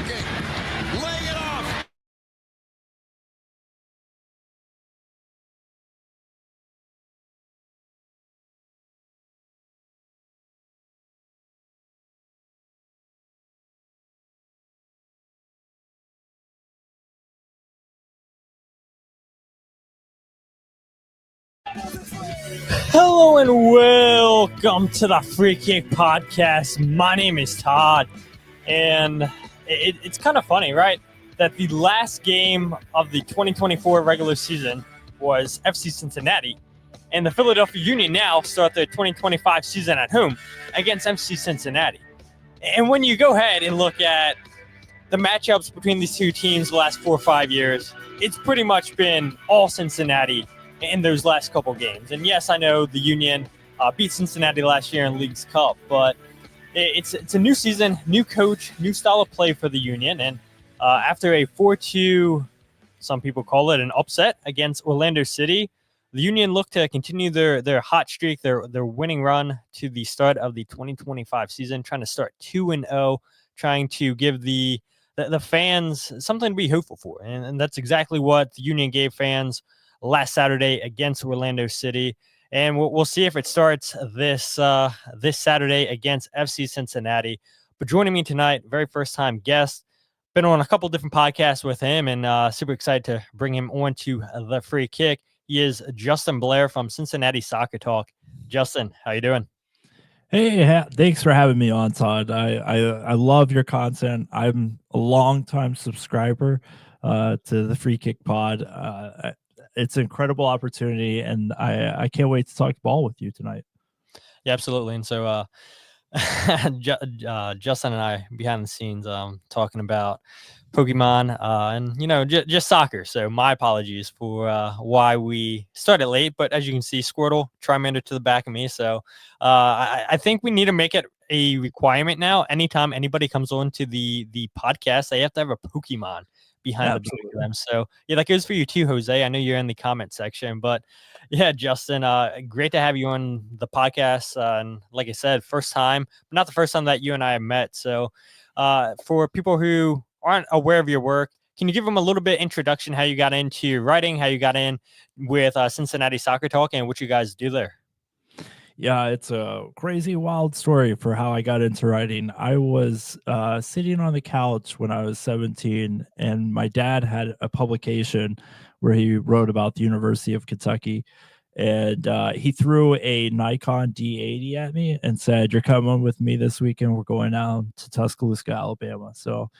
looking, laying it off. Hello and welcome to the Free Kick Podcast. My name is Todd, and it's kind of funny, right? That the last game of the 2024 regular season was FC Cincinnati, and the Philadelphia Union now start their 2025 season at home against FC Cincinnati. And when you go ahead and look at the matchups between these two teams the last 4 or 5 years, it's pretty much been all Cincinnati in those last couple games. And yes, I know the Union beat Cincinnati last year in League's Cup, but it's a new season, new coach, new style of play for the Union. And after a 4-2, some people call it an upset against Orlando City, the Union look to continue their hot streak, their winning run to the start of the 2025 season, trying to start 2-0, trying to give the fans something to be hopeful for. And that's exactly what the Union gave fans last Saturday against Orlando City. And we'll see if it starts this Saturday against FC Cincinnati. But joining me tonight, very first time guest, been on a couple different podcasts with him, and super excited to bring him on to the Free Kick. He is Justin Blair from Cincinnati Soccer Talk. Justin, how you doing? Hey, thanks for having me on, Todd. I love your content. I'm a longtime subscriber to the Free Kick Pod. It's an incredible opportunity, and I can't wait to talk ball with you tonight. Yeah, absolutely. And so Justin and I behind the scenes talking about Pokemon and just soccer. So my apologies for why we started late, but as you can see, Squirtle, Charmander to the back of me. So I think we need to make it a requirement now. Anytime anybody comes on to the podcast, they have to have a Pokemon behind the back of them. So yeah, that goes for you too, Jose. I know you're in the comment section, but yeah, Justin, great to have you on the podcast. And like I said, first time, but not the first time that you and I have met. So for people who aren't aware of your work, can you give them a little bit introduction, how you got into writing, how you got in with Cincinnati Soccer Talk, and what you guys do there? Yeah, it's a crazy, wild story for how I got into writing. I was sitting on the couch when I was 17, and my dad had a publication where he wrote about the University of Kentucky. And he threw a Nikon D80 at me and said, "You're coming with me this weekend. We're going down to Tuscaloosa, Alabama." So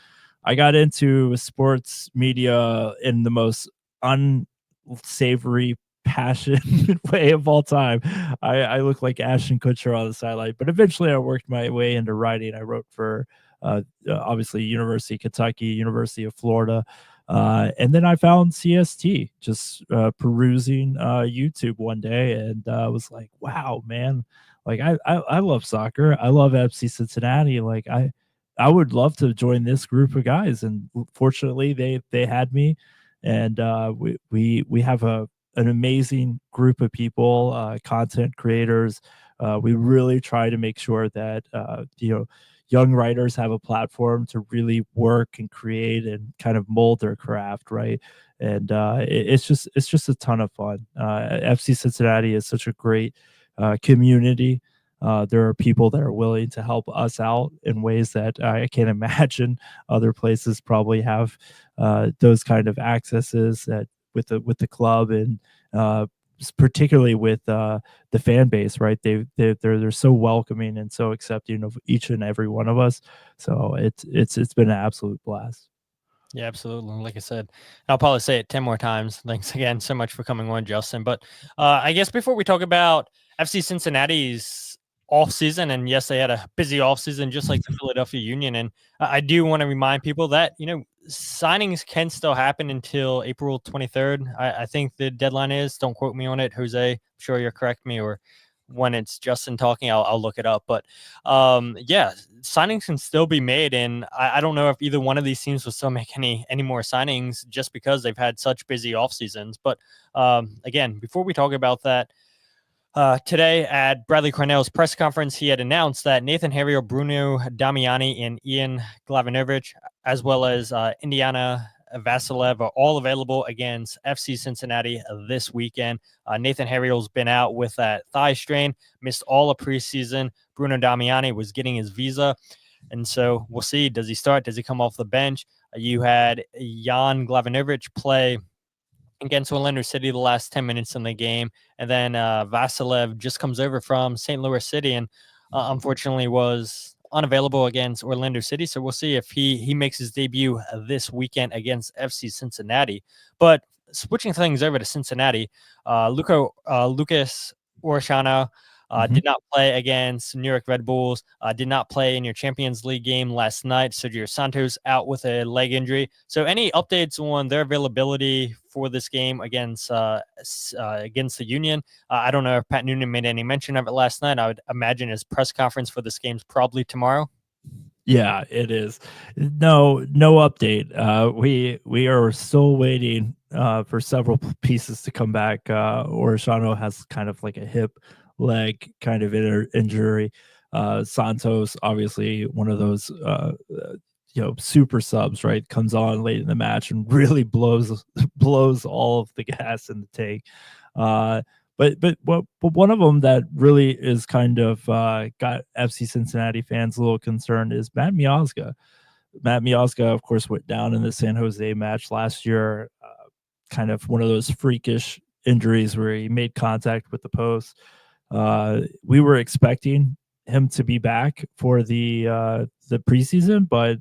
I got into sports media in the most unsavory, passionate way of all time. I look like Ashton Kutcher on the sideline, but eventually I worked my way into writing. I wrote for obviously University of Kentucky, University of Florida, and then I found CST just perusing YouTube one day, and I was like, wow, man, like I love soccer. I love FC Cincinnati. Like I would love to join this group of guys, and fortunately they had me, and we have an amazing group of people, content creators. We really try to make sure that young writers have a platform to really work and create and kind of mold their craft, right? And it's just a ton of fun. FC Cincinnati is such a great community. There are people that are willing to help us out in ways that I can't imagine other places probably have those kind of accesses that with the club, and particularly with the fan base, right? They're so welcoming and so accepting of each and every one of us. So it's been an absolute blast. Yeah, absolutely. Like I said, I'll probably say it 10 more times. Thanks again so much for coming on, Justin. But I guess before we talk about FC Cincinnati's offseason, and yes, they had a busy offseason just like the Philadelphia Union. And I do want to remind people that, signings can still happen until April 23rd. I think the deadline is. Don't quote me on it, Jose. I'm sure you'll correct me, or when it's Justin talking, I'll look it up. But yeah, signings can still be made, and I don't know if either one of these teams will still make any more signings just because they've had such busy off seasons. But again, before we talk about that, today at Bradley Carnell's press conference, he had announced that Nathan Harriel, Bruno Damiani, and Ian Glavinovic as well as Indiana Vassilev are all available against FC Cincinnati this weekend. Nathan Harriel's been out with that thigh strain, missed all of preseason. Bruno Damiani was getting his visa. And so we'll see. Does he start? Does he come off the bench? You had Jan Glavinovic play against Orlando City the last 10 minutes in the game. And then Vassilev just comes over from St. Louis City and unfortunately was unavailable against Orlando City. So we'll see if he makes his debut this weekend against FC Cincinnati. But switching things over to Cincinnati, Lucas Orellano did not play against New York Red Bulls, did not play in your Champions League game last night. Sergio Santos out with a leg injury. So any updates on their availability for this game against the Union? I don't know if Pat Noonan made any mention of it last night. I would imagine his press conference for this game's probably tomorrow. Yeah, it is. No update. We are still waiting for several pieces to come back. Orellano has kind of like a hip leg kind of injury. Santos, obviously one of those super subs, right? Comes on late in the match and really blows all of the gas in the tank. But one of them that really is kind of got FC Cincinnati fans a little concerned is Matt Miazga. Matt Miazga, of course, went down in the San Jose match last year. Kind of one of those freakish injuries where he made contact with the post. We were expecting him to be back for the preseason, but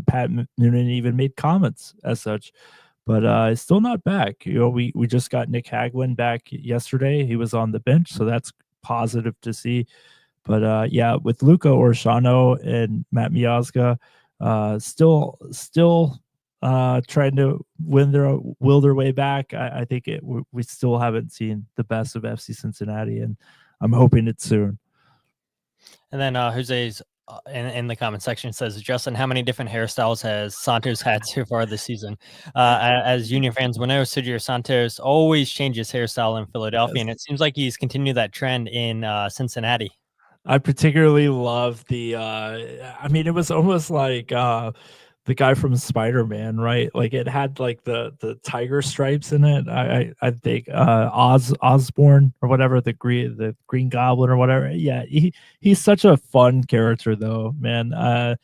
Pat Noonan even made comments as such. But still not back. We just got Nick Hagwin back yesterday. He was on the bench, so that's positive to see. But yeah, with Luca Orellano and Matt Miazga, still trying to will their way back. I think we still haven't seen the best of FC Cincinnati, and I'm hoping it's soon. And then Jose's in the comment section says, Justin, how many different hairstyles has Santos had so far this season? As Union fans will know, Sergio Santos always changes hairstyle in Philadelphia, yes. And it seems like he's continued that trend in Cincinnati. I particularly love the it was almost like the guy from Spider-Man, right? Like it had like the tiger stripes in it. I think Osborn or whatever, the Green Goblin or whatever. Yeah, he's such a fun character though, man.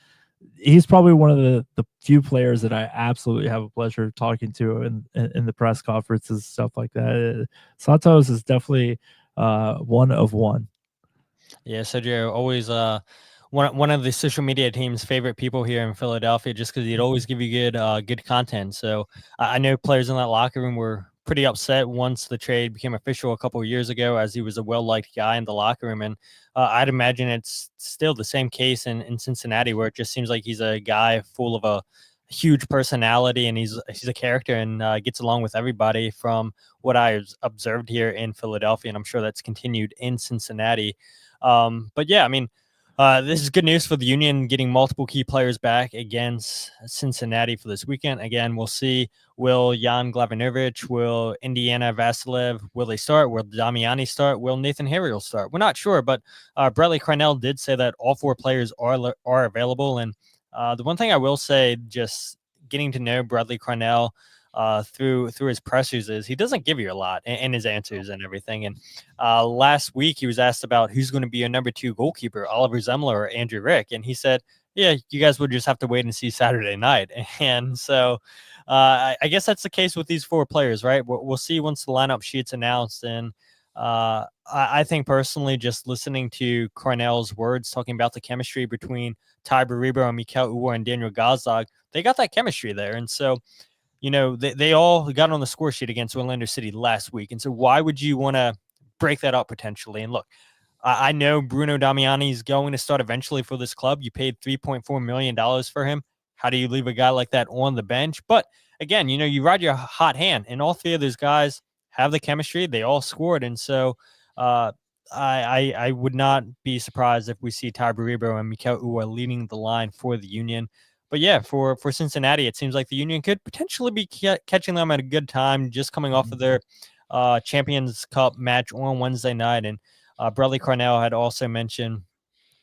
He's probably one of the few players that I absolutely have a pleasure talking to in the press conferences, stuff like that. Santos is definitely one of one. Yeah, Sergio always one of the social media team's favorite people here in Philadelphia, just because he'd always give you good content. So I know players in that locker room were pretty upset once the trade became official a couple of years ago, as he was a well-liked guy in the locker room. And I'd imagine it's still the same case in Cincinnati, where it just seems like he's a guy full of a huge personality, and he's a character and gets along with everybody from what I've observed here in Philadelphia. And I'm sure that's continued in Cincinnati. But yeah, this is good news for the Union, getting multiple key players back against Cincinnati for this weekend. Again, we'll see, will Jan Glavinovic, will Indiana Vassilev, will they start? Will Damiani start? Will Nathan Harriel start? We're not sure, but Bradley Carnell did say that all four players are available. And the one thing I will say, just getting to know Bradley Carnell through his pressers, is he doesn't give you a lot in his answers and everything. And last week he was asked about who's going to be a number 2 goalkeeper, Oliver Zemler or Andrew Rick, and he said, yeah, you guys would just have to wait and see Saturday night. And so I guess that's the case with these 4 players, right? We'll see once the lineup sheet's announced. And I think personally, just listening to Carnell's words talking about the chemistry between Ty Baribo and Mikel Uwar and Daniel Gazdag, they got that chemistry there. And so they all got on the score sheet against Orlando City last week. And so why would you want to break that up potentially? And look, I know Bruno Damiani is going to start eventually for this club. You paid $3.4 million for him. How do you leave a guy like that on the bench? But again, you ride your hot hand, and all 3 of those guys have the chemistry. They all scored. And so I would not be surprised if we see Ty Baribo and Mikel Uwar leading the line for the Union. But yeah, for Cincinnati, it seems like the Union could potentially be catching them at a good time, just coming off of their Champions Cup match on Wednesday night. And Bradley Carnell had also mentioned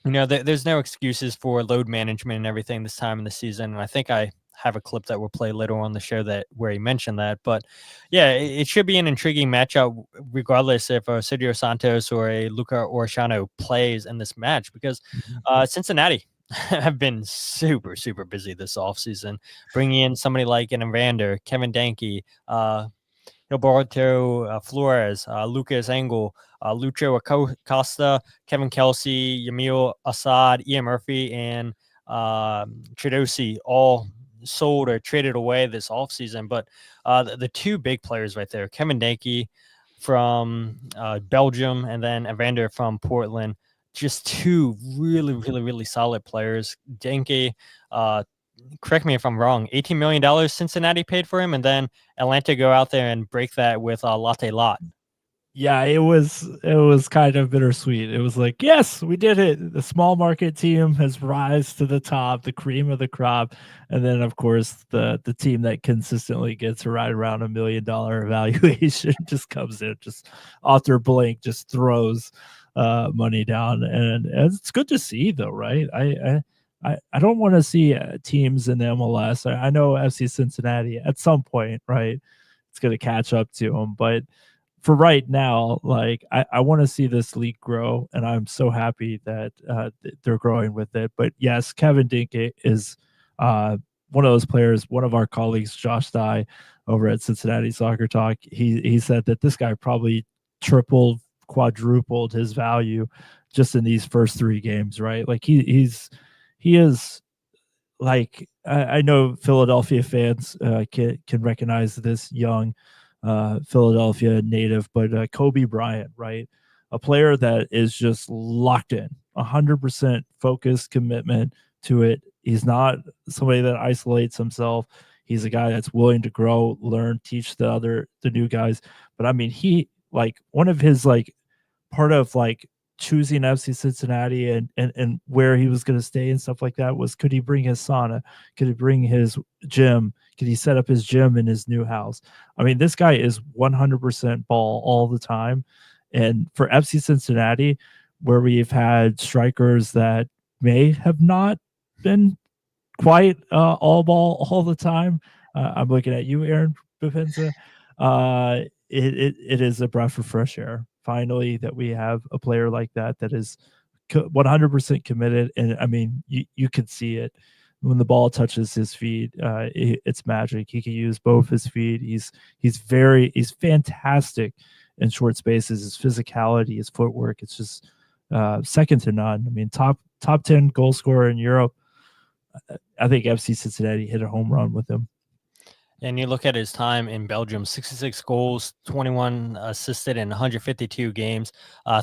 There's no excuses for load management and everything this time in the season. And I think I have a clip that we'll play later on the show that where he mentioned that. But yeah, it should be an intriguing matchup, regardless if Sergio Santos or a Luca Orellano plays in this match, because Cincinnati have been super, super busy this offseason, bringing in somebody like an Evander, Kevin Denkey, Gilberto Flores, Lucas Engel, Lucho Acosta, Kevin Kelsey, Yamil Assad, Ian Murphy, and Tridosi all sold or traded away this offseason. But the two big players right there, Kevin Denkey from Belgium and then Evander from Portland, just two really, really, really solid players. Denkey, correct me if I'm wrong, $18 million Cincinnati paid for him, and then Atlanta go out there and break that with Latte Lot. Yeah, it was kind of bittersweet. It was like, yes, we did it. The small market team has rise to the top, the cream of the crop, and then of course the team that consistently gets right around $1 million evaluation just comes in, just off their blank, just throws money down, and it's good to see though, right? I don't want to see teams in the MLS. I know FC Cincinnati at some point, right? It's going to catch up to them, but for right now, like I want to see this league grow, and I'm so happy that they're growing with it. But yes, Kevin Denkey is one of those players. One of our colleagues, Josh Dye, over at Cincinnati Soccer Talk, he said that this guy probably tripled, quadrupled his value just in these first 3 games, right? Like he is like I know Philadelphia fans can recognize this young Philadelphia native, but Kobe Bryant, right? A player that is just locked in, 100% focused, commitment to it. He's not somebody that isolates himself. He's a guy that's willing to grow, learn, teach the new guys. But I mean, he like one of his like part of like choosing FC Cincinnati and where he was going to stay and stuff like that was, could he bring his sauna? Could he bring his gym? Could he set up his gym in his new house? I mean, this guy is 100% ball all the time. And for FC Cincinnati, where we've had strikers that may have not been quite all ball all the time, I'm looking at you, Aaron Bupenza. It is a breath of fresh air. Finally, that we have a player like that is 100% committed. And I mean, you could see it when the ball touches his feet. It's magic. He can use both his feet. He's fantastic in short spaces. His physicality, his footwork, it's just second to none. I mean, top 10 goal scorer in Europe. I think FC Cincinnati hit a home run with him. And you look at his time in Belgium, 66 goals, 21 assisted in 152 games,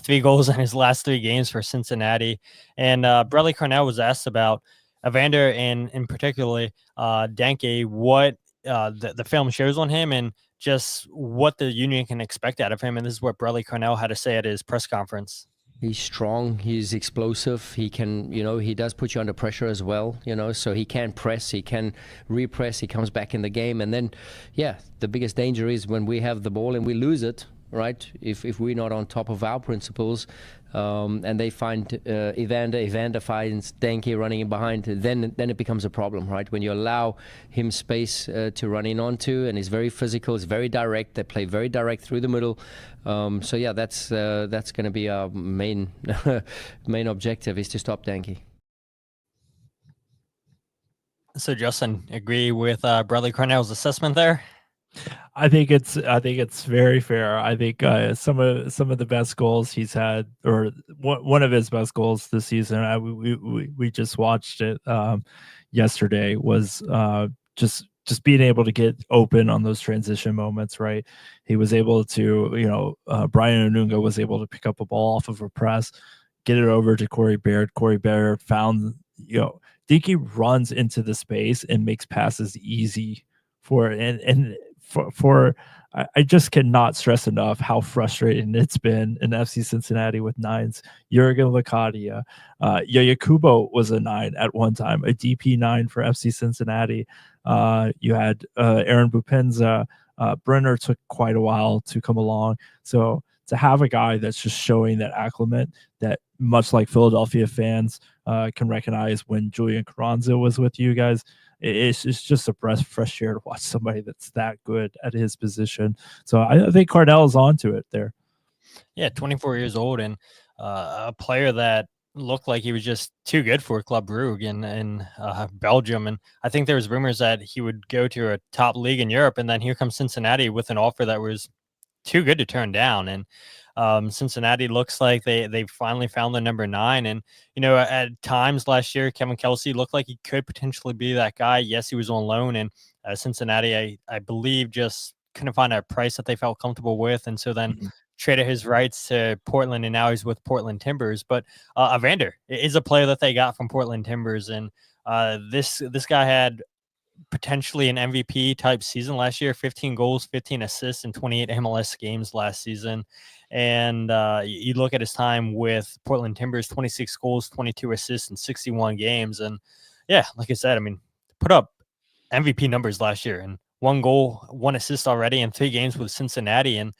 3 goals in his last 3 games for Cincinnati. And Bradley Carnell was asked about Evander and in particularly Denkey, what the film shows on him and just what the Union can expect out of him. And this is what Bradley Carnell had to say at his press conference. He's strong, he's explosive, he can, he does put you under pressure as well, so he can press, he can repress, he comes back in the game. And then, the biggest danger is when we have the ball and we lose it, right? If we're not on top of our principles, and they find Evander finds Denkey running in behind, then it becomes a problem, right? When you allow him space to run in onto, and he's very physical, he's very direct, they play very direct through the middle. That's going to be our main objective, is to stop Denkey. So Justin, agree with Bradley Carnell's assessment there? I think it's very fair. I think some of the best goals he's had, or one of his best goals this season, we just watched it yesterday, was just being able to get open on those transition moments, right? He was able to, Brian Onunga was able to pick up a ball off of a press, get it over to Corey Baird. Corey Baird found, Denkey runs into the space and makes passes easy for it. And I just cannot stress enough how frustrating it's been in FC Cincinnati with 9s. Jurgen Locadia, Yaya Kubo was a 9 at one time, a DP 9 for FC Cincinnati. You had Aaron Bupenza. Brenner took quite a while to come along. So to have a guy that's just showing that acclimate that much like Philadelphia fans can recognize when Julian Carranza was with you guys. It's just a breath of fresh air to watch somebody that's that good at his position. So I think Carnell is onto it there. Yeah, 24 years old and a player that looked like he was just too good for Club Brugge in Belgium. And I think there was rumors that he would go to a top league in Europe. And then here comes Cincinnati with an offer that was too good to turn down. And Cincinnati looks like they finally found the number 9. And, at times last year, Kevin Kelsey looked like he could potentially be that guy. Yes, he was on loan. And Cincinnati, I believe, just couldn't find a price that they felt comfortable with. And so then traded his rights to Portland, and now he's with Portland Timbers. But Evander is a player that they got from Portland Timbers. And this guy had potentially an MVP type season last year, 15 goals, 15 assists in 28 MLS games last season. And you look at his time with Portland Timbers, 26 goals, 22 assists in 61 games. And yeah, like I said, I mean, put up MVP numbers last year and 1 goal, 1 assist already in 3 games with Cincinnati. And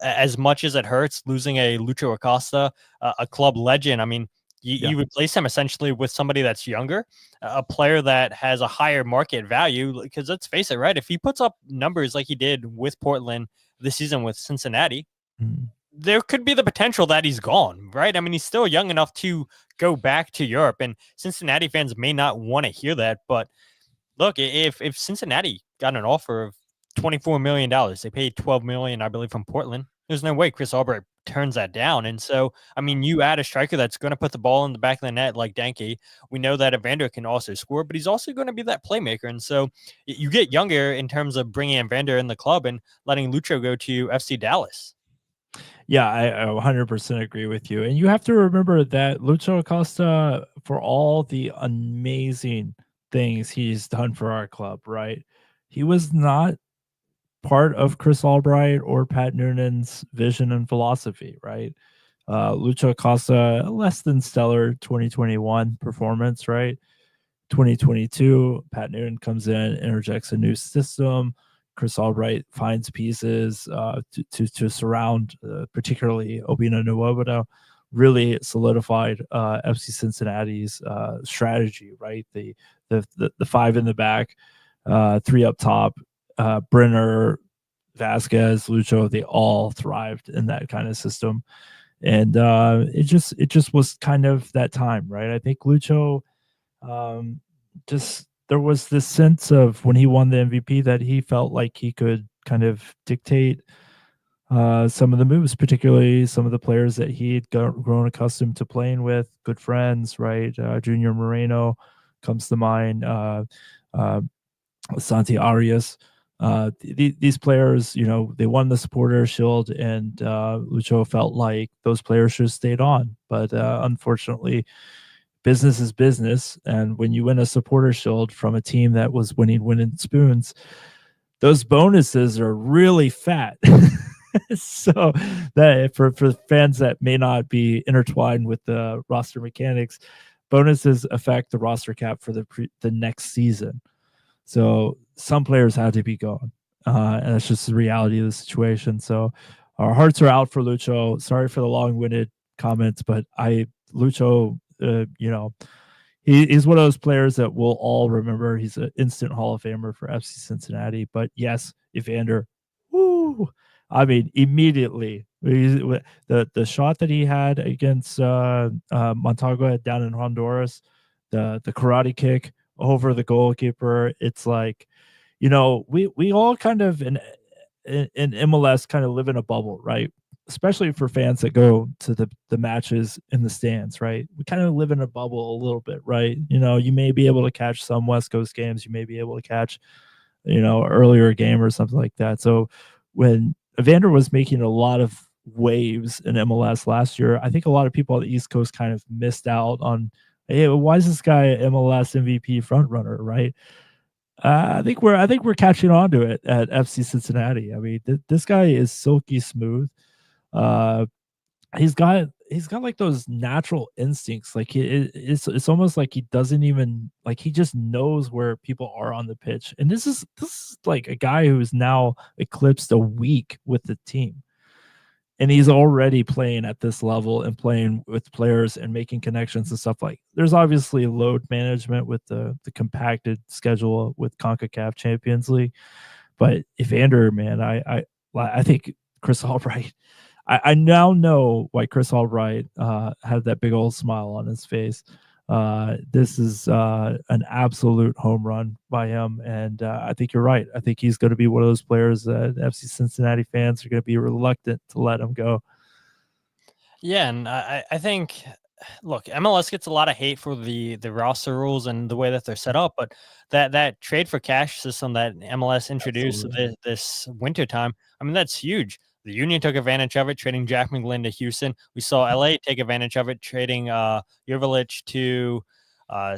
as much as it hurts losing a Lucho Acosta, a club legend, I mean, you replace him essentially with somebody that's younger, a player that has a higher market value. Because let's face it, right? If he puts up numbers like he did with Portland this season with Cincinnati, there could be the potential that he's gone, right? I mean, he's still young enough to go back to Europe, and Cincinnati fans may not want to hear that. But look, if Cincinnati got an offer of $24 million, they paid $12 million, I believe, from Portland. There's no way Chris Albright turns that down. And so, I mean, you add a striker that's going to put the ball in the back of the net like Denkey. We know that Evander can also score, but he's also going to be that playmaker. And so you get younger in terms of bringing Evander in the club and letting Lucho go to FC Dallas. Yeah, I 100% agree with you. And you have to remember that Lucho Acosta, for all the amazing things he's done for our club, right? He was not part of Chris Albright or Pat Noonan's vision and philosophy, right? Lucho Acosta, less than stellar 2021 performance, right? 2022, Pat Noonan comes in, interjects a new system. Chris Albright finds pieces to surround, particularly Obina Nwobodo, really solidified FC Cincinnati's strategy, right? The 5 in the back, 3 up top, Brenner, Vasquez, Lucho, they all thrived in that kind of system. And it just was kind of that time, right? I think Lucho there was this sense of when he won the MVP that he felt like he could kind of dictate some of the moves, particularly some of the players that he'd grown accustomed to playing with, good friends, right? Junior Moreno comes to mind, Santi Arias. These players, they won the Supporter Shield, and Lucho felt like those players should have stayed on. But unfortunately, business is business. And when you win a Supporter Shield from a team that was winning spoons, those bonuses are really fat. So that for fans that may not be intertwined with the roster mechanics, bonuses affect the roster cap for the next season. So some players had to be gone, and that's just the reality of the situation. So our hearts are out for Lucho. Sorry for the long-winded comments, but Lucho, he's one of those players that we'll all remember. He's an instant Hall of Famer for FC Cincinnati. But yes, Evander, I mean, immediately the shot that he had against Montagua down in Honduras, the karate kick over the goalkeeper. It's like, we all kind of in MLS kind of live in a bubble, right? Especially for fans that go to the matches in the stands, right? We kind of live in a bubble a little bit, right? You may be able to catch some West Coast games. You may be able to catch, earlier game or something like that. So when Evander was making a lot of waves in MLS last year, I think a lot of people on the East Coast kind of missed out on, hey, why is this guy MLS MVP front runner, right? I think we're catching on to it at FC Cincinnati. I mean, this guy is silky smooth. He's got like those natural instincts. Like it's almost like he doesn't even, like, he just knows where people are on the pitch. And this is like a guy who's now eclipsed a week with the team. and he's already playing at this level and playing with players and making connections and stuff. Like, there's obviously load management with the compacted schedule with CONCACAF Champions League, but Evander, man, I think Chris Albright. I now know why Chris Albright had that big old smile on his face. This is an absolute home run by him, and I think you're right. I think he's going to be one of those players that FC Cincinnati fans are going to be reluctant to let him go. Yeah, and I think, look, MLS gets a lot of hate for the roster rules and the way that they're set up, but that trade for cash system that MLS introduced this winter time, I mean, that's huge. The Union took advantage of it, trading Jack McGlynn to Houston. We saw LA take advantage of it, trading Jurvelic to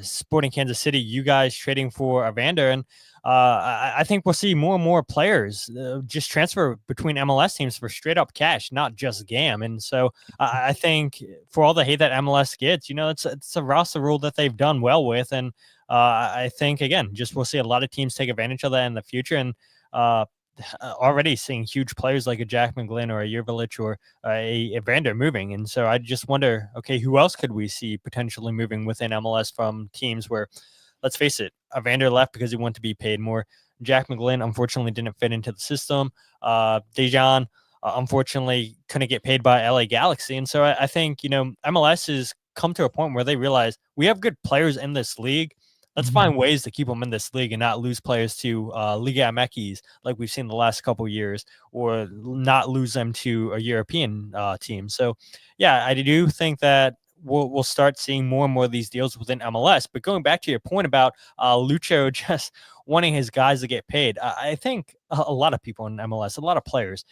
Sporting Kansas City. You guys trading for Evander, and I think we'll see more and more players just transfer between MLS teams for straight up cash, not just GAM. And so I think for all the hate that MLS gets, it's a roster rule that they've done well with, and I think again, just we'll see a lot of teams take advantage of that in the future, and already seeing huge players like a Jack McGlynn or a Jurvelic or a Evander moving. And so I just wonder, okay, who else could we see potentially moving within MLS from teams where, let's face it, Evander left because he wanted to be paid more. Jack McGlynn, unfortunately, didn't fit into the system. Dejan, unfortunately, couldn't get paid by LA Galaxy. And so I think, MLS has come to a point where they realize we have good players in this league. Let's find ways to keep them in this league and not lose players to Liga MX like we've seen the last couple of years, or not lose them to a European team. So, yeah, I do think that we'll start seeing more and more of these deals within MLS. But going back to your point about Lucho just wanting his guys to get paid, I think a lot of people in MLS, a lot of players,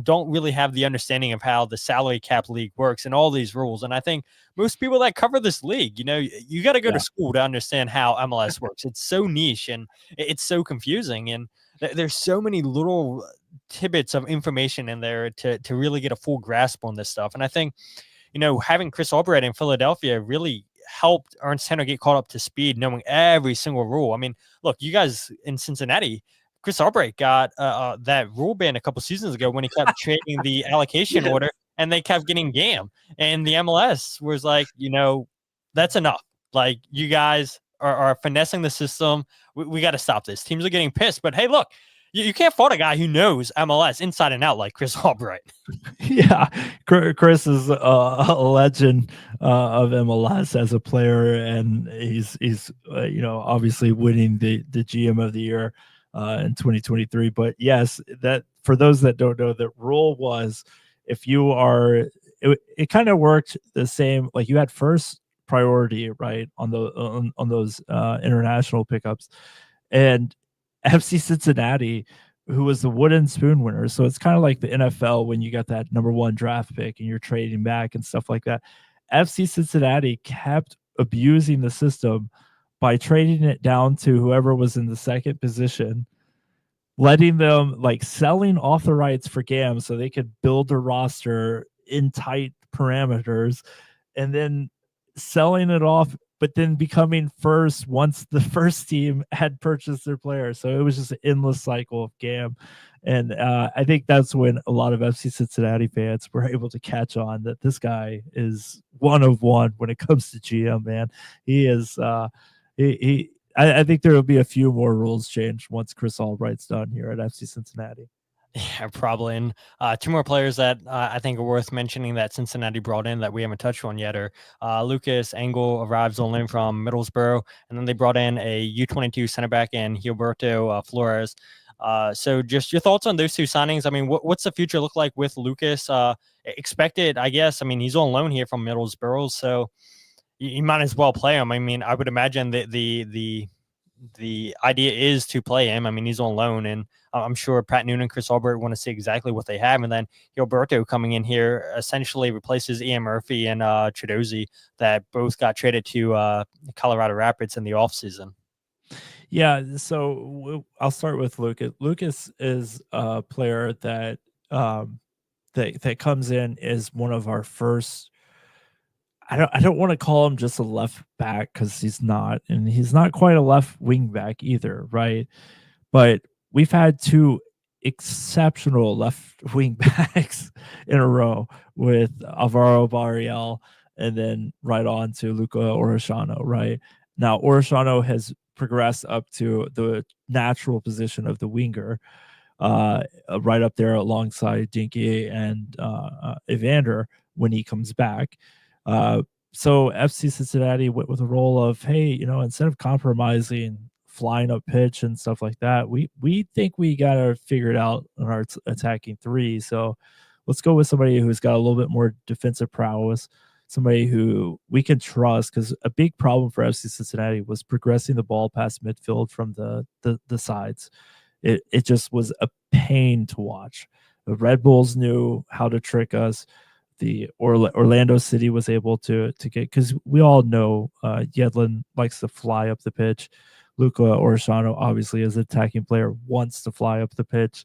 don't really have the understanding of how the salary cap league works and all these rules. And I think most people that cover this league, you got to go to school to understand how MLS works. It's so niche and it's so confusing. And there's so many little tidbits of information in there to really get a full grasp on this stuff. And I think, having Chris Albright in Philadelphia really helped Ernst Tanner get caught up to speed, knowing every single rule. I mean, look, you guys in Cincinnati, Chris Albright got that rule ban a couple seasons ago when he kept trading the allocation order, and they kept getting GAM. And the MLS was like, that's enough. Like, you guys are finessing the system. We got to stop this. Teams are getting pissed. But hey, look, you can't fault a guy who knows MLS inside and out like Chris Albright. Yeah, Chris is a legend of MLS as a player, and he's obviously winning the GM of the year in 2023. But yes, that for those that don't know, the rule was if you are, it kind of worked the same. Like, you had first priority, right, on those international pickups, and FC Cincinnati, who was the wooden spoon winner. So it's kind of like the NFL when you got that number one draft pick and you're trading back and stuff like that. FC Cincinnati kept abusing the system by trading it down to whoever was in the second position, letting them, like, selling off the rights for GAM so they could build a roster in tight parameters, and then selling it off, but then becoming first once the first team had purchased their players. So it was just an endless cycle of GAM. And I think that's when a lot of FC Cincinnati fans were able to catch on that this guy is one of one when it comes to GM, man. He is, I think there will be a few more rules changed once Chris Albright's done here at FC Cincinnati. Yeah, probably. And two more players that I think are worth mentioning that Cincinnati brought in that we haven't touched on yet are Lucas Engel arrives on loan from Middlesbrough, and then they brought in a U22 center back in Gilberto Flores. So just your thoughts on those two signings. I mean, what's the future look like with Lucas? Expected, I guess. I mean, he's on loan here from Middlesbrough, so you might as well play him. I mean, I would imagine that the idea is to play him. I mean, he's on loan, and I'm sure Pat Noonan and Chris Albright want to see exactly what they have. And then Gilberto coming in here essentially replaces Ian Murphy and Chidozie that both got traded to Colorado Rapids in the offseason. Yeah, so I'll start with Lucas. Lucas is a player that that comes in as one of our first. I don't want to call him just a left back because he's not, and he's not quite a left wing back either, right? But we've had two exceptional left wing backs in a row with Alvaro Barriel and then right on to Luca Orellano. Right now, Orellano has progressed up to the natural position of the winger, right up there alongside Denkey and Evander when he comes back. So FC Cincinnati went with a role of, hey, instead of compromising flying up pitch and stuff like that, we think we got to figure it out on our attacking three. So let's go with somebody who's got a little bit more defensive prowess, somebody who we can trust, because a big problem for FC Cincinnati was progressing the ball past midfield from the sides. It just was a pain to watch. The Red Bulls knew how to trick us. The Orlando City was able to get, because we all know Yedlin likes to fly up the pitch. Luca Orellano, obviously, as an attacking player, wants to fly up the pitch.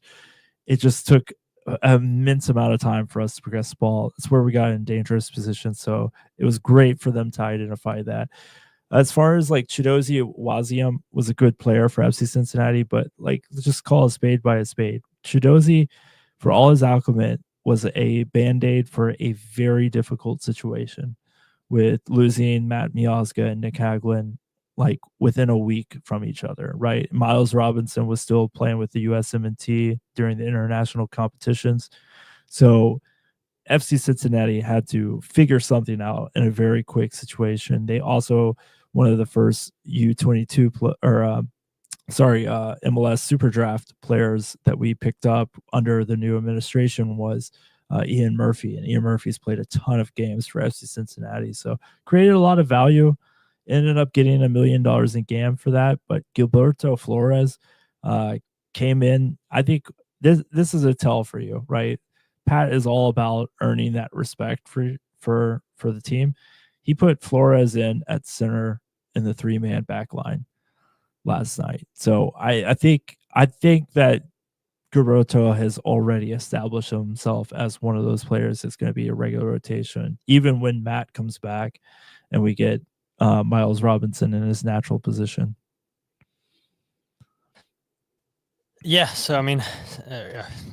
It just took an immense amount of time for us to progress the ball. It's where we got in dangerous positions. So it was great for them to identify that. As far as like Chidozie Waziam was a good player for FC Cincinnati, but like, let's just call a spade by a spade. Chidozie, for all his acumen, was a band-aid for a very difficult situation with losing Matt Miazga and Nick Haglin like within a week from each other, right? Miles Robinson was still playing with the USMNT during the international competitions. So FC Cincinnati had to figure something out in a very quick situation. They also, one of the first U22 MLS Super Draft players that we picked up under the new administration was Ian Murphy, and Ian Murphy's played a ton of games for FC Cincinnati, so created a lot of value. Ended up getting $1 million in GAM for that, but Gilberto Flores came in. I think this is a tell for you, right? Pat is all about earning that respect for the team. He put Flores in at center in the 3-man back line last night. So I think that Gilberto has already established himself as one of those players that's going to be a regular rotation, even when Matt comes back and we get Miles Robinson in his natural position. Yeah, so I mean,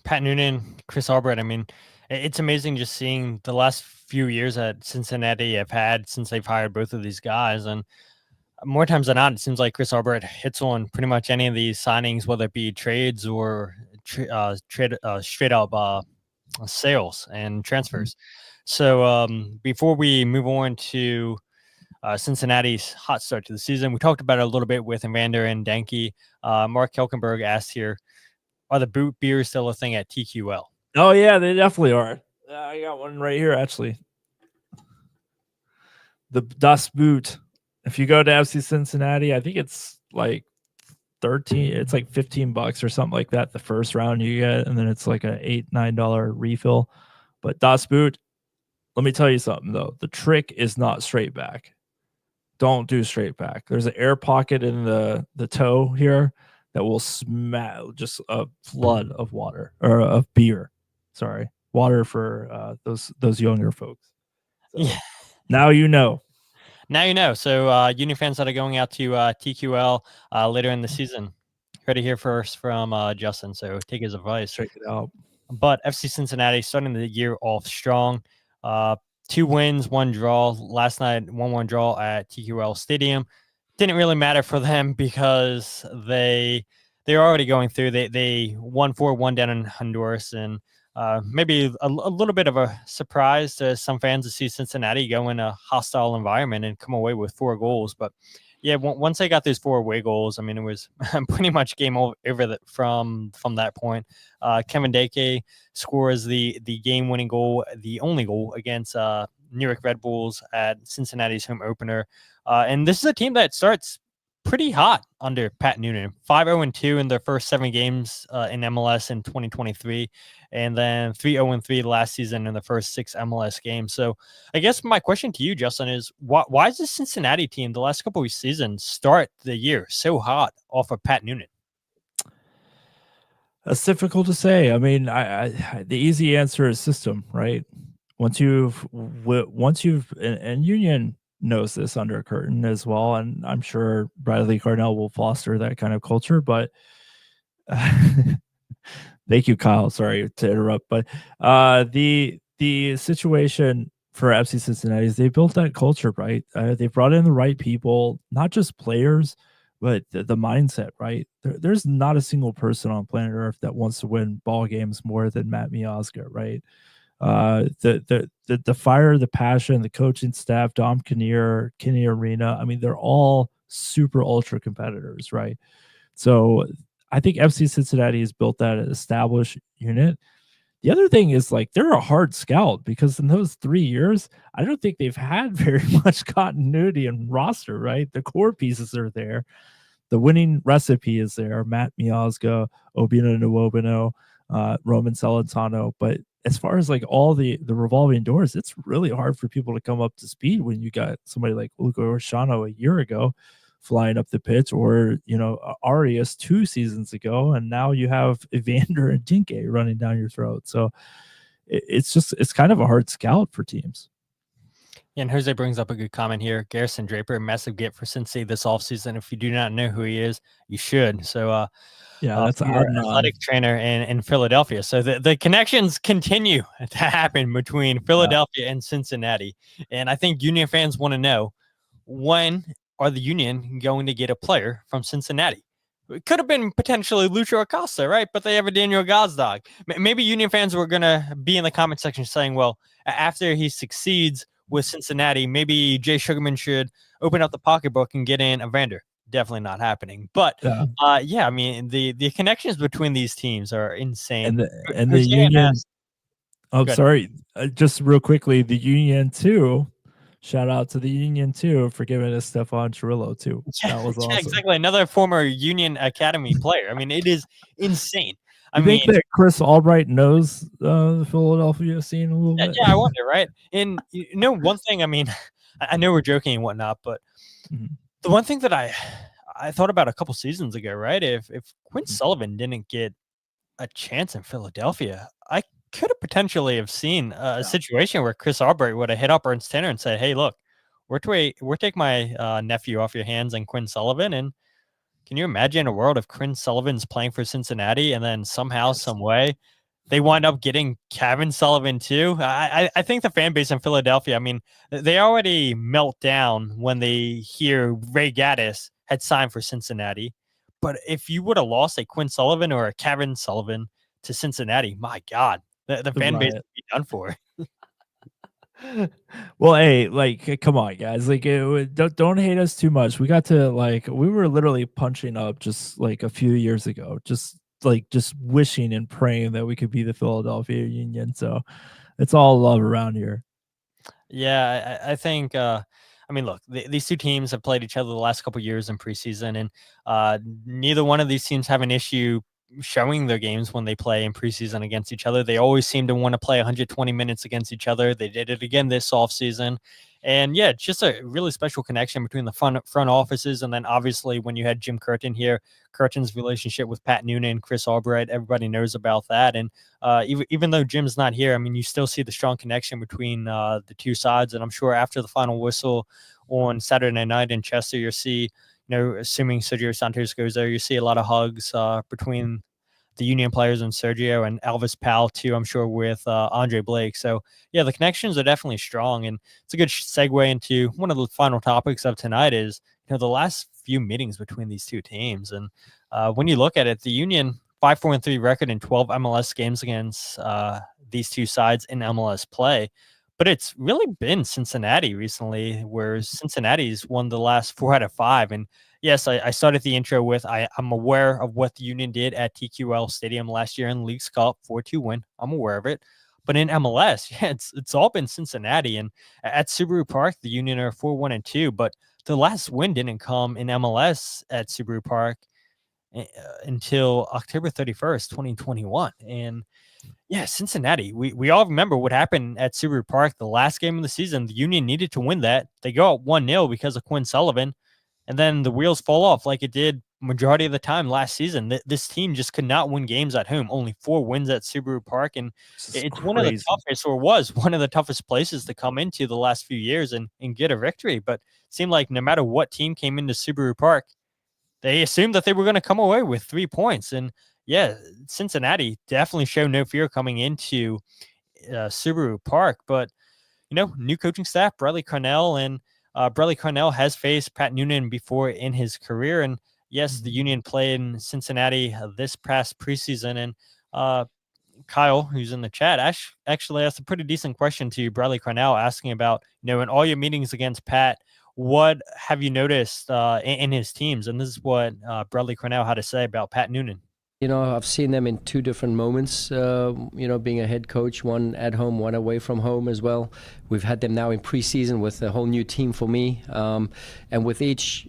Pat Noonan, Chris Albright, I mean, it's amazing just seeing the last few years that Cincinnati have had since they've hired both of these guys. And more times than not, it seems like Chris Albright hits on pretty much any of these signings, whether it be trades or straight up sales and transfers. So before we move on to Cincinnati's hot start to the season, we talked about it a little bit with Evander and Denkey. Mark Kelkenberg asked here, are the boot beers still a thing at TQL? Oh yeah, they definitely are. I got one right here, actually. The Das Boot. If you go to FC Cincinnati, I think it's like 13. It's like $15 or something like that. The first round you get, and then it's like a $8-9 refill. But Das Boot, let me tell you something though. The trick is not straight back. Don't do straight back. There's an air pocket in the toe here that will smell just a flood of water or of beer. Sorry, water for those younger folks. So, yeah. Now you know. Now you know. So Union fans that are going out to TQL later in the season, heard it here first from Justin. So take his advice. Check it out. But FC Cincinnati starting the year off strong. 2 wins, 1 draw. Last night, 1-1 draw at TQL Stadium. Didn't really matter for them because they're already going through. They won 4-1 down in Honduras, and maybe a little bit of a surprise to some fans to see Cincinnati go in a hostile environment and come away with 4 goals. But yeah, once they got those 4 away goals, I mean, it was pretty much game over from that point. Kevin Denkey scores the game-winning goal, the only goal against New York Red Bulls at Cincinnati's home opener. And this is a team that starts pretty hot under Pat Noonan. 5-0-2 in their first 7 games in MLS in 2023, and then 3-0-3 last season in the first 6 MLS games. So I guess my question to you, Justin, is why is the Cincinnati team the last couple of seasons start the year so hot off of Pat Noonan? That's difficult to say. I mean, the easy answer is system, right? Once you've and Union knows this under a curtain as well, and I'm sure Bradley Carnell will foster that kind of culture, but Thank you, Kyle. Sorry to interrupt, but the situation for FC Cincinnati is they built that culture, right? They brought in the right people, not just players, but the mindset, right? There's not a single person on planet Earth that wants to win ball games more than Matt Miazga, right? The fire, the passion, the coaching staff, Dom Kinnear, Kenny Arena. I mean, they're all super ultra competitors, right? So I think FC Cincinnati has built that established unit. The other thing is like they're a hard scout because in those 3 years, I don't think they've had very much continuity in roster, right? The core pieces are there. The winning recipe is there. Matt Miazga, Obina Nwobino, Roman Celentano. But as far as like all the revolving doors, it's really hard for people to come up to speed when you got somebody like Luca Orellano a year ago flying up the pitch, or Arias 2 seasons ago, and now you have Evander and Denkey running down your throat. So it's kind of a hard scout for teams. And Jose brings up a good comment here. Garrison Draper, a massive get for Cincy this offseason. If you do not know who he is, you should. So that's an athletic trainer in Philadelphia. So the connections continue to happen between Philadelphia and Cincinnati. And I think Union fans want to know, when are the Union going to get a player from Cincinnati? It could have been potentially Lucho Acosta, right? But they have a Daniel Gazdag. Maybe Union fans were going to be in the comment section saying, well, after he succeeds with Cincinnati, maybe Jay Sugarman should open up the pocketbook and get in Evander. Definitely not happening. But I mean, the connections between these teams are insane. And the Union. Sorry, just real quickly, the Union too. Shout out to the Union too for giving us Stefan Cirillo too. That was awesome. Exactly, another former Union Academy player. I mean, it is insane. I think that Chris Albright knows the Philadelphia scene a little bit. Yeah, I wonder, right? And one thing. I mean, I know we're joking and whatnot, but the one thing that I thought about a couple seasons ago, right? If Quinn Sullivan didn't get a chance in Philadelphia, I could have potentially have seen a situation where Chris Albright would have hit up Ernst Tanner and said, hey, look, we're taking my nephew off your hands and Quinn Sullivan. And can you imagine a world if Quinn Sullivan's playing for Cincinnati and then somehow, some way, they wind up getting Kevin Sullivan too? I think the fan base in Philadelphia, I mean, they already melt down when they hear Ray Gaddis had signed for Cincinnati. But if you would have lost a Quinn Sullivan or a Kevin Sullivan to Cincinnati, my God, the fan base would be done for. Well, hey, like, come on, guys. Like, don't hate us too much. We got to, we were literally punching up just like a few years ago, just wishing and praying that we could be the Philadelphia Union. So it's all love around here. Yeah, I think, I mean, look, these two teams have played each other the last couple of years in preseason, and neither one of these teams have an issue showing their games when they play in preseason against each other. They always seem to want to play 120 minutes against each other. They did it again this offseason. And yeah, it's just a really special connection between the front offices. And then obviously when you had Jim Curtin here, Curtin's relationship with Pat Noonan, Chris Albright, everybody knows about that. And even though Jim's not here, I mean, you still see the strong connection between the two sides. And I'm sure after the final whistle on Saturday night in Chester, you'll see, assuming Sergio Santos goes there, you see a lot of hugs between the Union players and Sergio, and Elvis Powell too, I'm sure, with Andre Blake. So yeah, the connections are definitely strong, and it's a good segue into one of the final topics of tonight is, the last few meetings between these two teams. And when you look at it, the Union 5-4-3 record in 12 MLS games against these two sides in MLS play. But it's really been Cincinnati recently, where Cincinnati's won the last 4 out of 5. And yes, I started the intro with I'm aware of what the Union did at TQL Stadium last year in Leagues Cup, 4-2 win. I'm aware of it. But in MLS, yeah, it's all been Cincinnati. And at Subaru Park, the Union are 4-1-2. But the last win didn't come in MLS at Subaru Park until October 31st, 2021. And yeah, Cincinnati. We all remember what happened at Subaru Park the last game of the season. The Union needed to win that. They go up 1-0 because of Quinn Sullivan, and then the wheels fall off like it did majority of the time last season. This team just could not win games at home. Only 4 wins at Subaru Park, and it's one of the toughest, or was one of the toughest places to come into the last few years and get a victory. But it seemed like no matter what team came into Subaru Park, they assumed that they were going to come away with 3 points. And yeah, Cincinnati definitely showed no fear coming into Subaru Park. But, new coaching staff, Bradley Carnell, and Bradley Carnell has faced Pat Noonan before in his career. And yes, the Union played in Cincinnati this past preseason. And Kyle, who's in the chat, actually asked a pretty decent question to Bradley Carnell, asking about, in all your meetings against Pat, what have you noticed in his teams? And this is what Bradley Carnell had to say about Pat Noonan. I've seen them in two different moments, being a head coach, one at home, one away from home as well. We've had them now in preseason with a whole new team for me. And with each,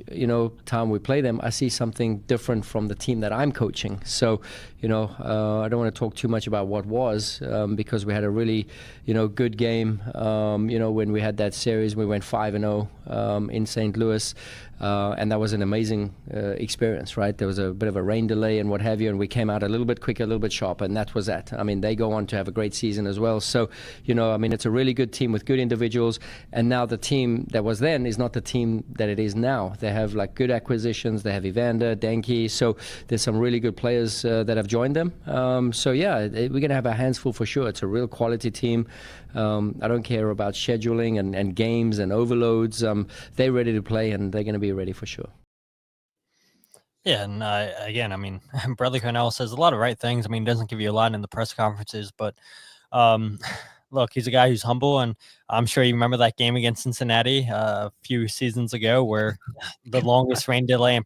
time we play them, I see something different from the team that I'm coaching. So, I don't want to talk too much about what was, because we had a really, good game, when we had that series. We went 5-0 in St. Louis. And that was an amazing experience, right? There was a bit of a rain delay and what have you, and we came out a little bit quicker, a little bit sharper, and that was that. I mean, they go on to have a great season as well. So, it's a really good team with good individuals, and now the team that was then is not the team that it is now. They have good acquisitions. They have Evander, Denkey, so there's some really good players that have joined them. We're going to have our hands full for sure. It's a real quality team. I don't care about scheduling and games and overloads. They're ready to play, and they're going to be ready for sure. Yeah, and again, Bradley Carnell says a lot of right things. Doesn't give you a lot in the press conferences, but look, he's a guy who's humble, and I'm sure you remember that game against Cincinnati a few seasons ago, where the longest rain delay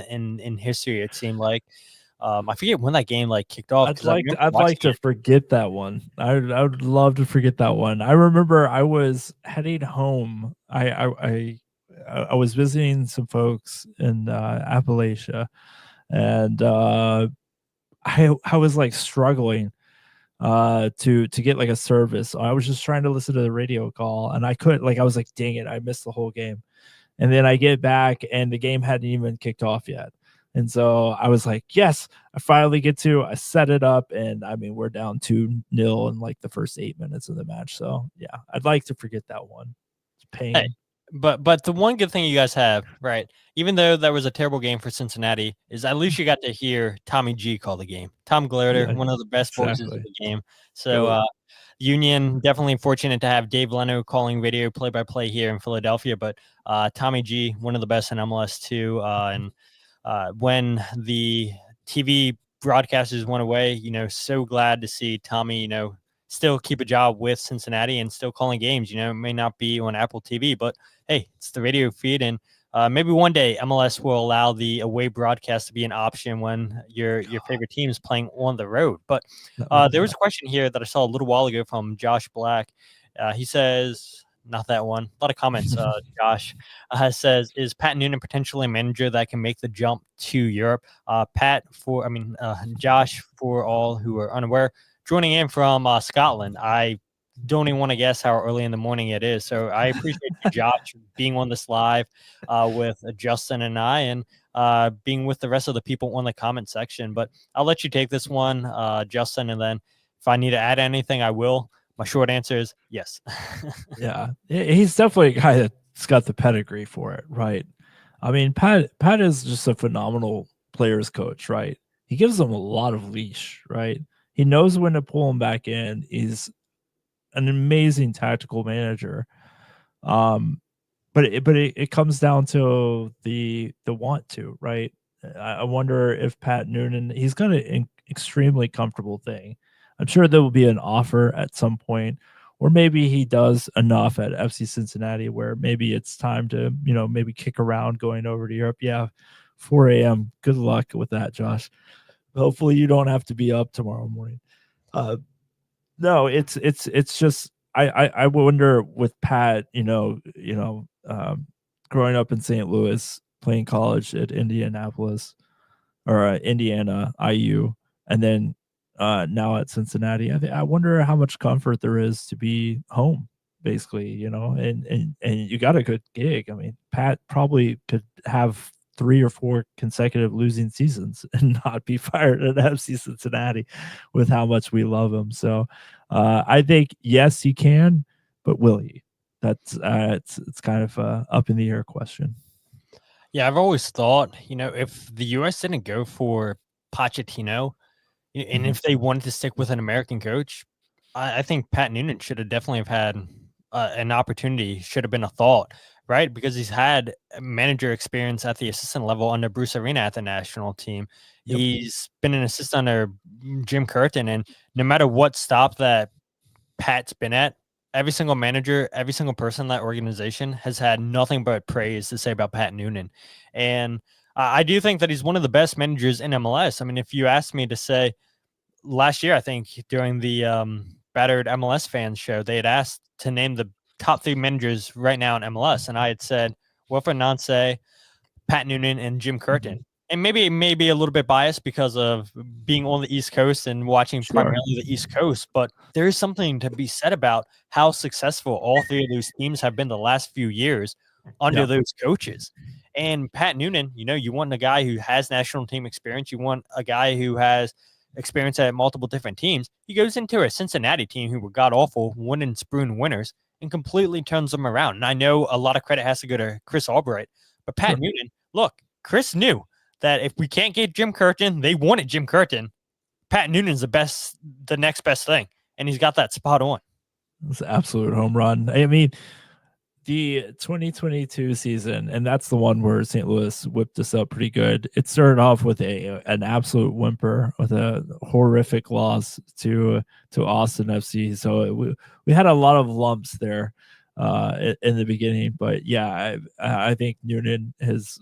in history, it seemed like. I forget when that game kicked off. I'd like to forget that one. I would love to forget that one. I remember I was heading home. I was visiting some folks in Appalachia, and I was struggling to get a service. I was just trying to listen to the radio call, and I couldn't. I was like, dang it, I missed the whole game. And then I get back, and the game hadn't even kicked off yet. And so I was like, yes, I finally I set it up, and we're down 2-0 in the first 8 minutes of the match. So yeah, I'd like to forget that one. It's pain. Hey, but the one good thing you guys have, right, even though that was a terrible game for Cincinnati, is at least you got to hear Tommy G call the game. Tom Glarder, one of the best voices of the game. So Union definitely fortunate to have Dave Leno calling video play-by-play here in Philadelphia, but Tommy G, one of the best in MLS too, and when the TV broadcasters went away, so glad to see Tommy, still keep a job with Cincinnati and still calling games. It may not be on Apple TV, but hey, it's the radio feed. And maybe one day MLS will allow the away broadcast to be an option when your favorite team is playing on the road. But there was a question here that I saw a little while ago from Josh Black. He says, not that one. A lot of comments. Josh says, is Pat Noonan potentially a manager that can make the jump to Europe? Josh, for all who are unaware, joining in from Scotland. I don't even want to guess how early in the morning it is. So I appreciate you, Josh, being on this live with Justin and I, and being with the rest of the people on the comment section. But I'll let you take this one, Justin, and then if I need to add anything, I will. My short answer is yes. Yeah, he's definitely a guy that's got the pedigree for it, right? Pat is just a phenomenal players coach, right? He gives them a lot of leash, right? He knows when to pull them back in. He's an amazing tactical manager. But it comes down to the want to, right? I wonder if Pat Noonan, he's got an extremely comfortable thing. I'm sure there will be an offer at some point, or maybe he does enough at FC Cincinnati where maybe it's time to, maybe kick around going over to Europe. Yeah, 4 a.m. Good luck with that, Josh. Hopefully you don't have to be up tomorrow morning. No, it's just I wonder with Pat, growing up in St. Louis, playing college at Indianapolis or Indiana IU, and then now at Cincinnati. I wonder how much comfort there is to be home, basically, and you got a good gig. Pat probably could have 3 or 4 consecutive losing seasons and not be fired at FC Cincinnati with how much we love him. So I think, yes, he can, but will he? That's it's kind of a up in the air question. Yeah, I've always thought, if the U.S. didn't go for Pochettino, And if they wanted to stick with an American coach, I think Pat Noonan should have definitely have had an opportunity, should have been a thought, right? Because he's had manager experience at the assistant level under Bruce Arena at the national team. Yep. He's been an assistant under Jim Curtin, and no matter what stop that Pat's been at, every single manager, every single person in that organization has had nothing but praise to say about Pat Noonan. And I do think that he's one of the best managers in MLS. I mean, if you asked me to say last year, I think during the Battered MLS Fans show, they had asked to name the top 3 managers right now in MLS. And I had said Wilfred Nancy, Pat Noonan, and Jim Curtin. And maybe a little bit biased because of being on the East Coast and watching primarily the East Coast, but there is something to be said about how successful all 3 of those teams have been the last few years under those coaches. And Pat Noonan, you want a guy who has national team experience. You want a guy who has experience at multiple different teams. He goes into a Cincinnati team who were god-awful, wooden spoon winners, and completely turns them around. And I know a lot of credit has to go to Chris Albright, but Pat Noonan, look, Chris knew that if we can't get Jim Curtin, they wanted Jim Curtin. Pat Noonan's the next best thing, and he's got that spot on. It's an absolute home run. I mean, the 2022 season, and that's the one where St. Louis whipped us up pretty good. It started off with an absolute whimper, with a horrific loss to Austin FC. So we had a lot of lumps there in the beginning, but yeah, I think Noonan has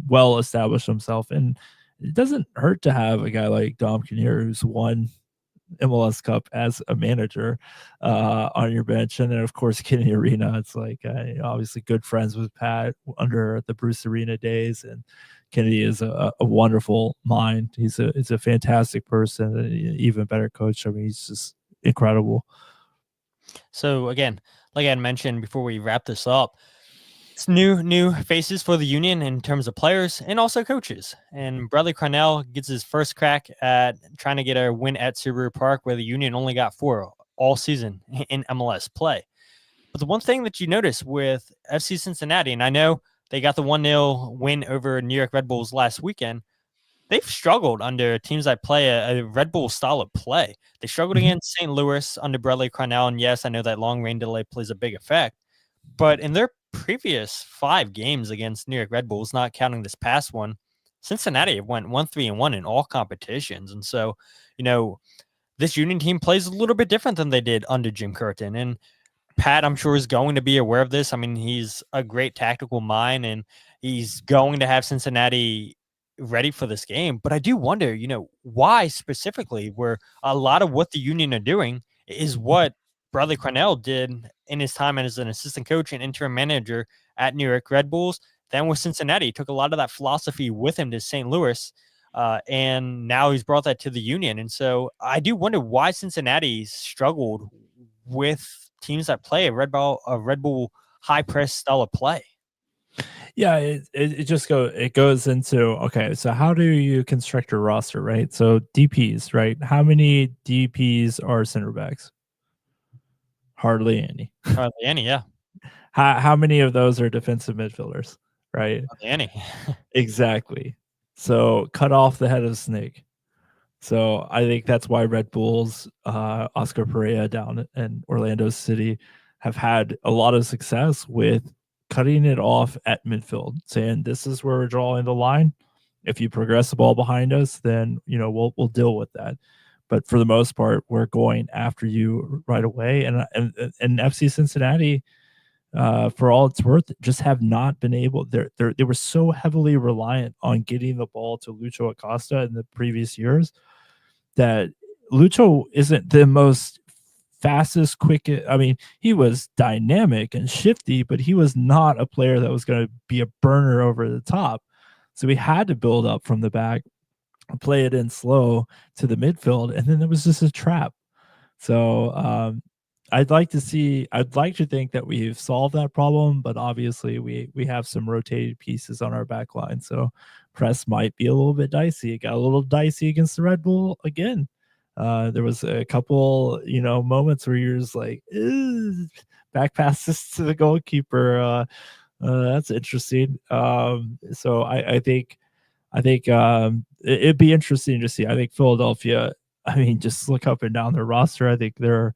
well established himself, and it doesn't hurt to have a guy like Dom Kinnear, who's won MLS Cup as a manager on your bench. And then of course Kennedy Arena, it's like obviously good friends with Pat under the Bruce Arena days, and Kennedy is a wonderful mind. He's a fantastic person, an even better coach. I mean, he's just incredible. So again, like I had mentioned before we wrap this up, it's new faces for the Union in terms of players and also coaches. And Bradley Carnell gets his first crack at trying to get a win at Subaru Park, where the Union only got 4 all season in MLS play. But the one thing that you notice with FC Cincinnati, and I know they got the 1-0 win over New York Red Bulls last weekend, they've struggled under teams that play a Red Bull style of play. They struggled against St. Louis under Bradley Carnell, and yes, I know that long rain delay plays a big effect. But in their previous 5 games against New York Red Bulls, not counting this past one, Cincinnati went 1-3-1 in all competitions. And so, this Union team plays a little bit different than they did under Jim Curtin. And Pat, I'm sure, is going to be aware of this. I mean, he's a great tactical mind, and he's going to have Cincinnati ready for this game. But I do wonder, why specifically, where a lot of what the Union are doing is what Bradley Carnell did in his time as an assistant coach and interim manager at New York Red Bulls. Then with Cincinnati, he took a lot of that philosophy with him to St. Louis, and now he's brought that to the Union. And so I do wonder why Cincinnati struggled with teams that play a Red Bull high press style of play. Yeah, it goes into, okay, so how do you construct your roster, right? So DPs, right? How many DPs are center backs? Hardly any. Hardly any, yeah. How many of those are defensive midfielders, right? Hardly any. Exactly. So cut off the head of the snake. So I think that's why Red Bulls, Oscar Pereira down in Orlando City have had a lot of success with cutting it off at midfield, saying this is where we're drawing the line. If you progress the ball behind us, then we'll deal with that. But for the most part, we're going after you right away. And FC Cincinnati, for all it's worth, just have not been able. They were so heavily reliant on getting the ball to Lucho Acosta in the previous years that Lucho isn't the most fastest, quickest. I mean, he was dynamic and shifty, but he was not a player that was going to be a burner over the top. So we had to build up from the back, play it in slow to the midfield, and then it was just a trap. So I'd like to think that we've solved that problem, but obviously we have some rotated pieces on our back line, so press might be a little bit dicey. It got a little dicey against the Red Bull again. There was a couple moments where you're just like, back passes to the goalkeeper. That's interesting. So I think it'd be interesting to see. I think Philadelphia, I mean, just look up and down their roster. I think they're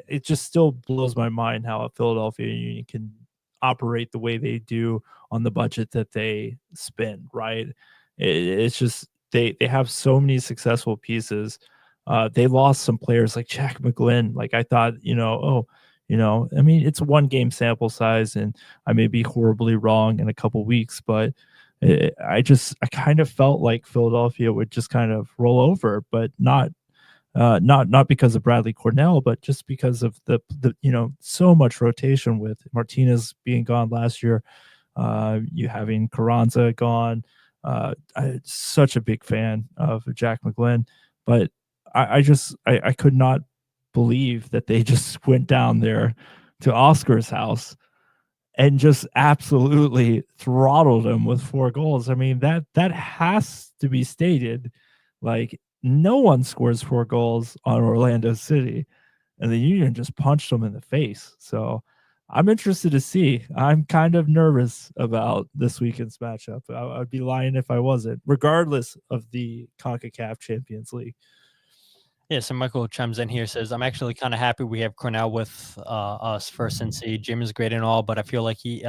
it just still blows my mind how a Philadelphia Union can operate the way they do on the budget that they spend, right? It's just they have so many successful pieces. They lost some players like Jack McGlynn. Like I thought, I mean, it's a 1 game sample size, and I may be horribly wrong in a couple weeks, but I kind of felt like Philadelphia would just kind of roll over, but not because of Bradley Carnell, but just because of the so much rotation with Martinez being gone last year, you having Carranza gone. I'm such a big fan of Jack McGlynn, but I could not believe that they just went down there to Oscar's house and just absolutely throttled him with 4 goals. I mean, that has to be stated. Like, no one scores 4 goals on Orlando City, and the Union just punched them in the face. So I'm interested to see. I'm kind of nervous about this weekend's matchup. I'd be lying if I wasn't, regardless of the CONCACAF Champions League. Yeah, so Michael chimes in here, says, I'm actually kind of happy we have Carnell with us for Cincy. Jim is great and all, but I feel like he,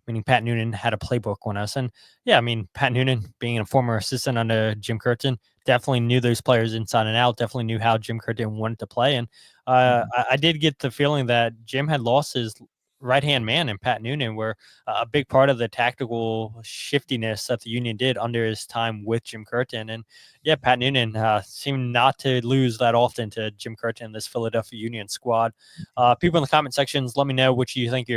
meaning Pat Noonan, had a playbook on us. And yeah, I mean, Pat Noonan, being a former assistant under Jim Curtin, definitely knew those players inside and out, definitely knew how Jim Curtin wanted to play. And I did get the feeling that Jim had lost his right-hand man in Pat Noonan, where a big part of the tactical shiftiness that the Union did under his time with Jim Curtin. And yeah, Pat Noonan seemed not to lose that often to Jim Curtin, this Philadelphia Union squad. People in the comment sections, let me know what you think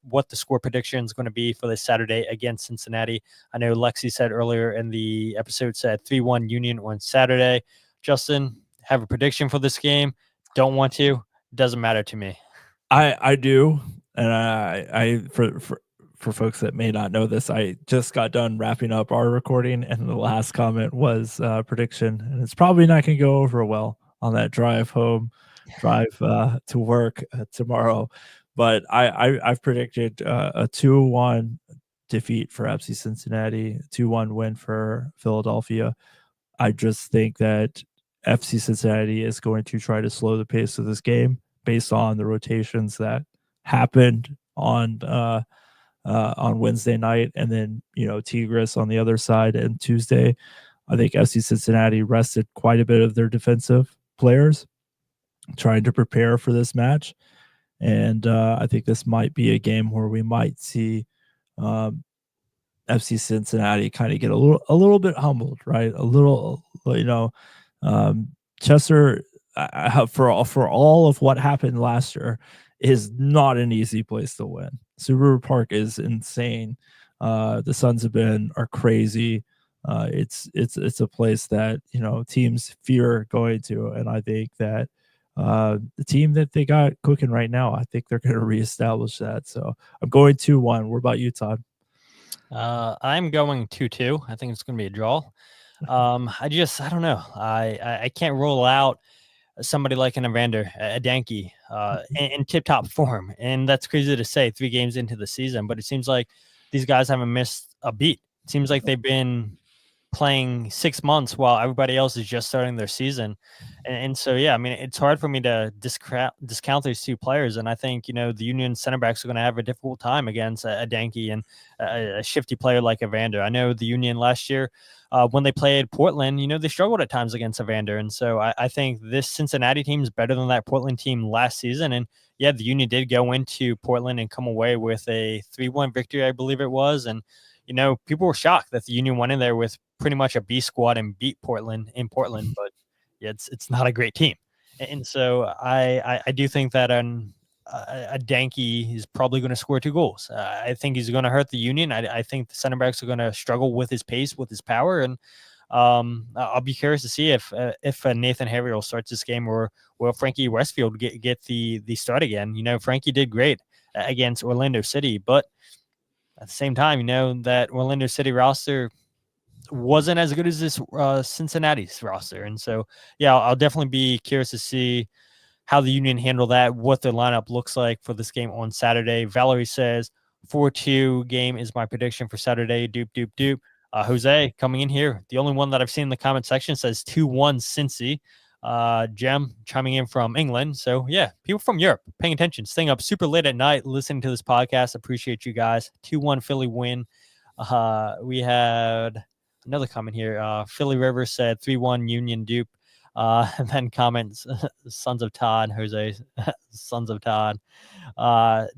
what the score prediction is going to be for this Saturday against Cincinnati. I know Lexi said earlier in the episode, said 3-1 Union on Saturday. Justin, have a prediction for this game? Don't want to. Doesn't matter to me. I do. And I for folks that may not know this, I just got done wrapping up our recording, and the last comment was prediction, and it's probably not going to go over well on that drive to work tomorrow. But I've predicted a 2-1 defeat for FC Cincinnati, 2-1 win for Philadelphia. I just think that FC Cincinnati is going to try to slow the pace of this game based on the rotations that happened on Wednesday night, and then Tigres on the other side and Tuesday. I think FC Cincinnati rested quite a bit of their defensive players trying to prepare for this match, and I think this might be a game where we might see FC Cincinnati kind of get a little bit humbled, right? A little, Chester, for all of what happened last year, is not an easy place to win. Subaru Park is insane. The Sons of Ben are crazy. It's a place that teams fear going to, and I think that the team that they got cooking right now, I think they're going to reestablish that. So I'm going 2-1. What about you, Todd? I'm going 2-2. I think it's going to be a draw. I don't know. I can't rule out somebody like an Evander, a Denkey, in tip-top form. And that's crazy to say 3 games into the season, but it seems like these guys haven't missed a beat. It seems like they've been playing 6 months while everybody else is just starting their season. And so, yeah, I mean, it's hard for me to discount these 2 players. And I think, the Union center backs are going to have a difficult time against a Denkey and a shifty player like Evander. I know the Union last year, when they played Portland, they struggled at times against Evander. And so I think this Cincinnati team is better than that Portland team last season. And yeah, the Union did go into Portland and come away with a 3-1 victory, I believe it was. And, people were shocked that the Union went in there with pretty much a B squad and beat Portland in Portland. But yeah, it's not a great team. And so I do think that a Denkey is probably going to score 2 goals. I think he's going to hurt the Union. I think the center backs are going to struggle with his pace, with his power, and I'll be curious to see if Nathan Harriel starts this game, or will Frankie Westfield get the start again. Frankie did great against Orlando City, but at the same time, that Orlando City roster wasn't as good as this Cincinnati's roster. And so, yeah, I'll definitely be curious to see how the Union handle that, what their lineup looks like for this game on Saturday. Valerie says 4-2 game is my prediction for Saturday. Doop, doop, doop. Jose coming in here. The only one that I've seen in the comment section says 2-1 Cincy. Jem chiming in from England. So yeah, people from Europe paying attention, staying up super late at night, listening to this podcast. Appreciate you guys. 2-1 Philly win. We had another comment here. Philly River said 3-1 Union dupe. And then comments, Sons of Todd, Jose, Sons of Todd.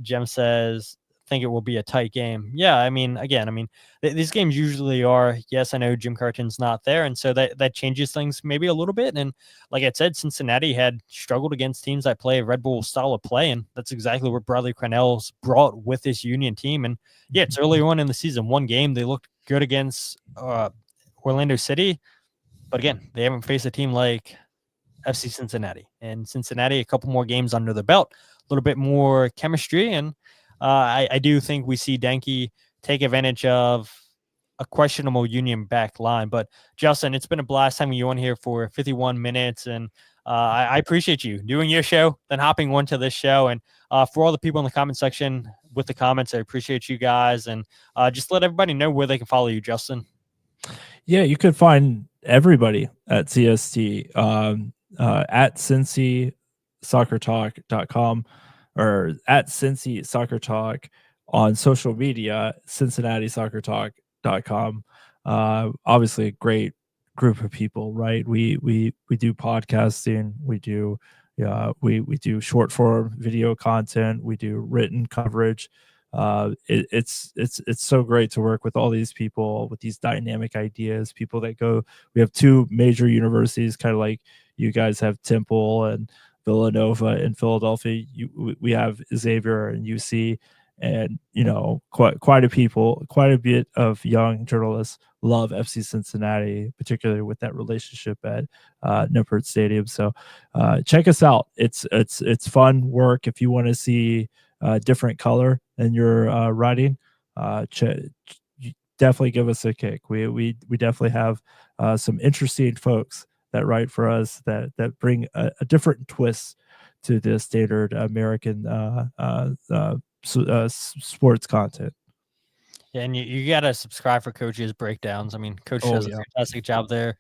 Jem says, think it will be a tight game. Yeah, I mean, again, these games usually are. Yes, I know Jim Carton's not there, and so that changes things maybe a little bit. And like I said, Cincinnati had struggled against teams that play a Red Bull style of play, and that's exactly what Bradley Carnell's brought with this Union team. And yeah, it's early on in the season. One game they looked good against Orlando City, but again, they haven't faced a team like FC Cincinnati. And Cincinnati, a couple more games under the belt, a little bit more chemistry, and I do think we see Denkey take advantage of a questionable Union back line. But Justin, it's been a blast having you on here for 51 minutes, and I appreciate you doing your show, then hopping on to this show. And for all the people in the comment section with the comments, I appreciate you guys. And just let everybody know where they can follow you, Justin. Yeah, you could find everybody at CST at CincySoccerTalk.com or at Cincy Soccer Talk on social media, CincinnatiSoccerTalk.com. Obviously, a great group of people, right? We do podcasting, we do short form video content, we do written coverage. It's so great to work with all these people with these dynamic ideas. People that go, we have two major universities, kind of like you guys have Temple and Villanova in Philadelphia. We have Xavier and UC, and quite a bit of young journalists love FC Cincinnati, particularly with that relationship at Nippert Stadium. So check us out. It's fun work. If you want to see different color in your writing, definitely give us a kick. We definitely have some interesting folks that write for us that bring a different twist to the standard American sports content. Yeah, and you got to subscribe for Coach's breakdowns. I mean, Coach does a fantastic job there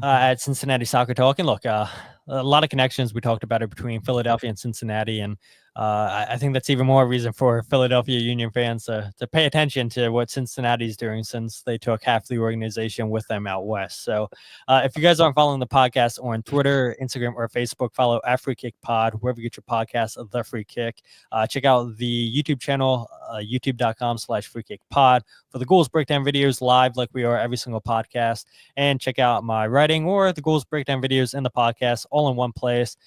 at Cincinnati Soccer Talk. And look, a lot of connections. We talked about it between Philadelphia and Cincinnati. And I think that's even more reason for Philadelphia Union fans to pay attention to what Cincinnati's doing, since they took half the organization with them out west. So if you guys aren't following the podcast on Twitter, Instagram, or Facebook, follow at Free Kick Pod, wherever you get your podcast of The Free Kick. Check out the YouTube channel, youtube.com/freekickpod for the goals breakdown videos live like we are every single podcast. And check out my writing or the goals breakdown videos in the podcast all in one place.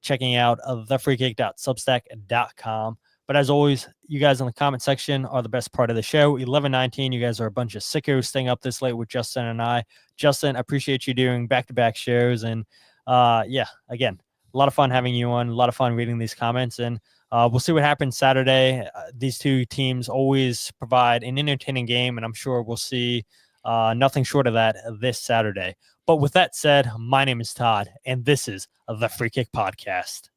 Checking out thefreekick.substack.com. But as always, you guys in the comment section are the best part of the show. 11:19, you guys are a bunch of sickos staying up this late with Justin and I. Justin, I appreciate you doing back-to-back shows. And yeah, again, a lot of fun having you on, a lot of fun reading these comments. And we'll see what happens Saturday. These two teams always provide an entertaining game, and I'm sure we'll see nothing short of that this Saturday. But with that said, my name is Todd, and this is the Free Kick Podcast.